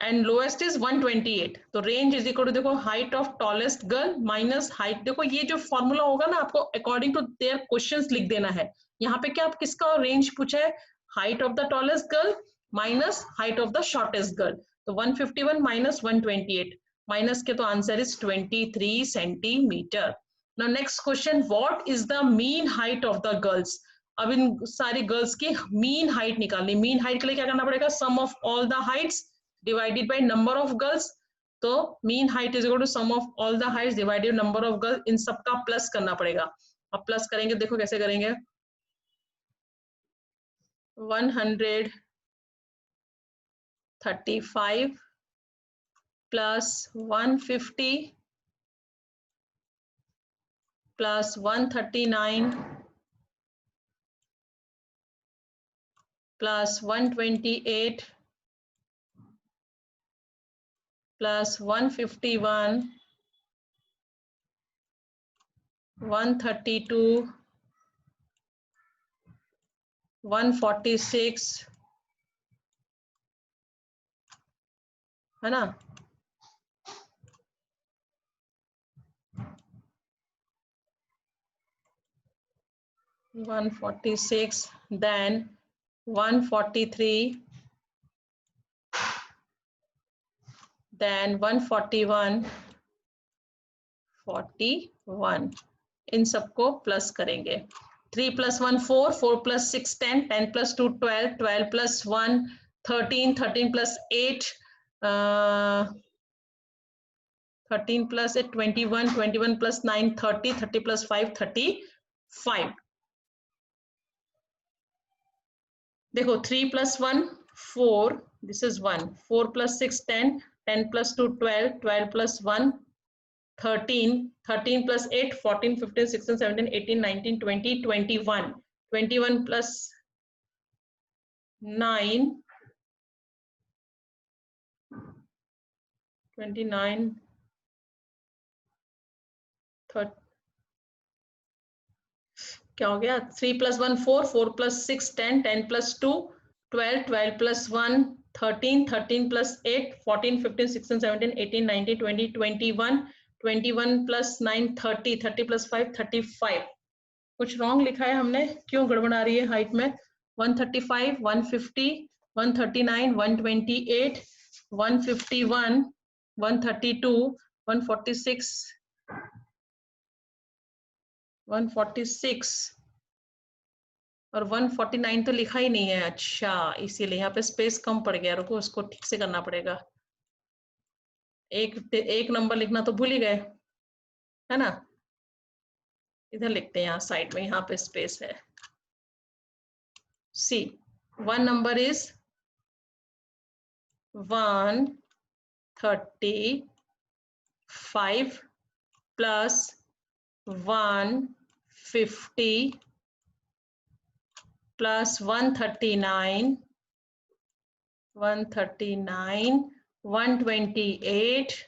and lowest is 128. तो रेंज इज इक्वल टू, देखो, height of tallest girl minus height. देखो ये जो फॉर्मूला होगा ना, आपको अकॉर्डिंग टू देयर क्वेश्चंस लिख देना है. यहाँ पे क्या आप किसका रेंज पूछा है? Height of the tallest girl minus height of the shortest girl. तो 151 माइनस 128, माइनस के तो answer is 23 centimetre. Now next question, what is the mean height of the girls? अब इन सारी गर्ल्स की मीन हाइट निकालनी. मीन हाइट के लिए क्या करना पड़ेगा? Sum of all the heights divided by number of girls. तो mean height is equal to sum of all the heights divided number of girls. इन सबका प्लस करना पड़ेगा. अब प्लस करेंगे, देखो कैसे करेंगे. 135 plus 150 plus 139 plus 128 plus 151 132 146, है ना. (146), then 143, then 141, 41. इन सबको प्लस करेंगे. 3 plus 1 4, 4 plus 6 10, 10 plus 2 12, 12 plus 1 13, 13 plus 8 13 plus 8 21, 21 plus 9 30, 30 plus 5 35. देखो 3 plus 1 4, this is 1, 4 plus 6 10, 10 plus 2 12, 12 plus 1 13, 13 plus 8 14, 15, 16, 17, 18, 19, 20, 21, 21 plus 9 29 क्या हो गया 3 + 1 4 4 + 6 10 10 + 2 12 12 + 1 13 13 + 8 14 15 16 17 18 19 20 21 21 + 9 30 30 + 5 35 कुछ रॉन्ग लिखा है हमने, क्यों गड़बड़ आ रही है हाइट में? 135 150 139 128 151 132 146 146 और 149 तो लिखा ही नहीं है। अच्छा, इसीलिए यहाँ पे स्पेस कम पड़ गया, रुको उसको ठीक से करना पड़ेगा। एक नंबर लिखना तो भूल ही गए, है ना? इधर लिखते हैं, यहाँ साइड में, यहाँ पे स्पेस है। सी 1 number is 135 plus 150 plus 139 129 128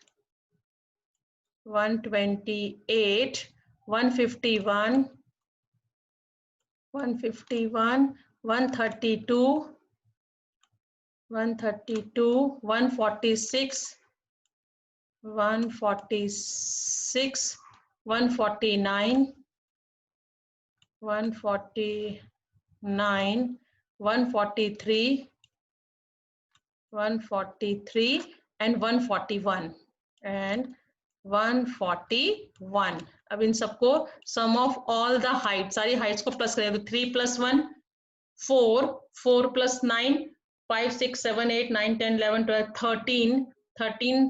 128 151 151 132 132 146 146 149 149 143 143 and 141 and 141। अब इन सबको सम ऑफ ऑल द हाइट, सारी हाइट्स को प्लस करें तो 3 + 1 4 4 + 9 5 6 7 8 9 10 11 12 13 13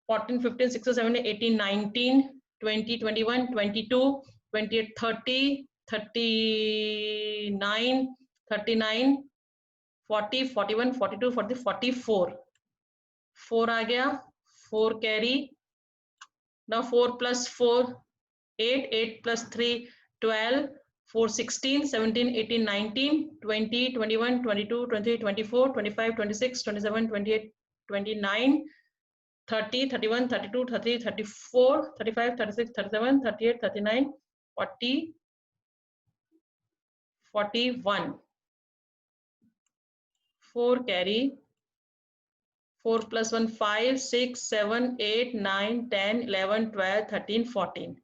14 15 16 17 18 19 20 21 22 28 30 39 39 40 41 42 40 44 4 आ गया, 4 carry. now 4 + 4 8 8 + 3 12 4 16 17 18 19 20 21 22 23 24 25 26 27 28 29 30 31 32 33 34 35 36 37 38 39 40 41 4 carry 4 + 1 5 6 7 8 9 10 11 12 13 14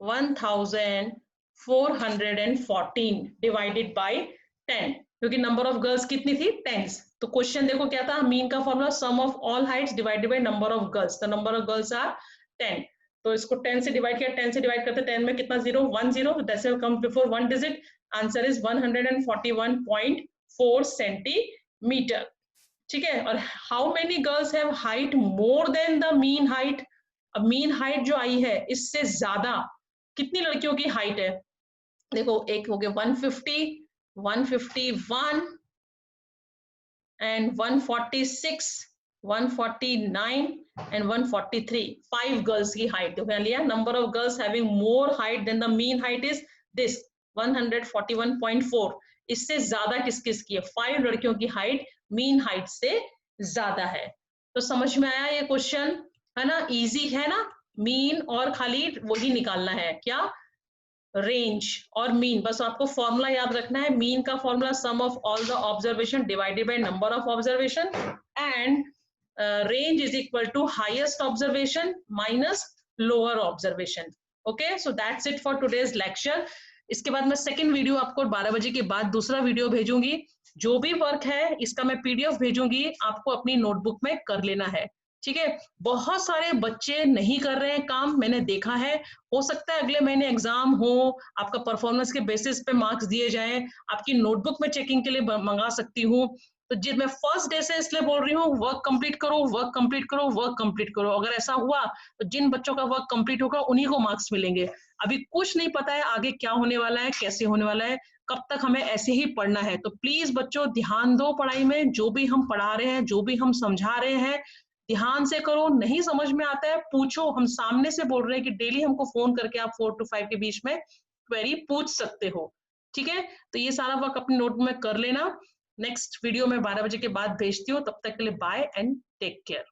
1414 divided by 10, क्योंकि नंबर ऑफ गर्ल्स कितनी थी 10। तो क्वेश्चन देखो क्या था, मीन का formula sum of all heights divided by number of girls, the number of girls are 10। तो इसको 10 से डिवाइड किया, 10 से डिवाइड करते 10 में कितना 0 1 0 decimal come before 1 digit, answer is 141.4 centimetre. ठीक है, और how many girls have height more than the mean height. अब मीन हाइट जो आई है इससे ज्यादा कितनी लड़कियों की हाइट है, देखो एक हो गया 150 151 एंड 146 149 एंड 143, 5 गर्ल्स की हाइट देखो लिया। Number of girls having more height than the mean height is this 141.4। इससे ज्यादा किस किस की है, 5 लड़कियों की हाइट मीन हाइट से ज्यादा है। तो समझ में आया ये क्वेश्चन, है ना? इजी है ना? मीन और खाली वही निकालना है, क्या? रेंज और मीन। बस आपको फॉर्मूला याद रखना है, मीन का formula sum of all the observation divided by number of observation and range is equal to highest observation minus lower observation. Okay, so that's it for today's lecture. इसके बाद मैं सेकंड वीडियो आपको 12 बजे के बाद दूसरा वीडियो भेजूंगी। जो भी वर्क है इसका मैं पीडीएफ भेजूंगी, आपको अपनी नोटबुक में कर लेना है। ठीक है, बहुत सारे बच्चे नहीं कर रहे हैं काम, मैंने देखा है। हो सकता है अगले महीने एग्जाम हो, आपका परफॉर्मेंस के बेसिस पे मार्क्स दिए जाएं, आपकी नोटबुक में चेकिंग के लिए मंगा सकती हूँ। तो जिस मैं फर्स्ट डे से इसलिए बोल रही हूँ, वर्क कंप्लीट करो, वर्क कंप्लीट करो, वर्क कंप्लीट करो। अगर ऐसा हुआ तो जिन बच्चों का वर्क कंप्लीट होगा उन्हीं को मार्क्स मिलेंगे। अभी कुछ नहीं पता है आगे क्या होने वाला है, कैसे होने वाला है, कब तक हमें ऐसे ही पढ़ना है। तो प्लीज बच्चों ध्यान दो पढ़ाई में, जो भी हम पढ़ा रहे हैं, जो भी हम समझा रहे हैं ध्यान से करो। नहीं समझ में आता है पूछो, हम सामने से बोल रहे हैं कि डेली हमको फोन करके आप 4 to 5 के बीच में क्वेरी पूछ सकते हो। ठीक है, तो ये सारा वर्क अपनी नोट में कर लेना। नेक्स्ट वीडियो में 12 बजे के बाद भेजती हूँ, तब तक के लिए बाय एंड टेक केयर।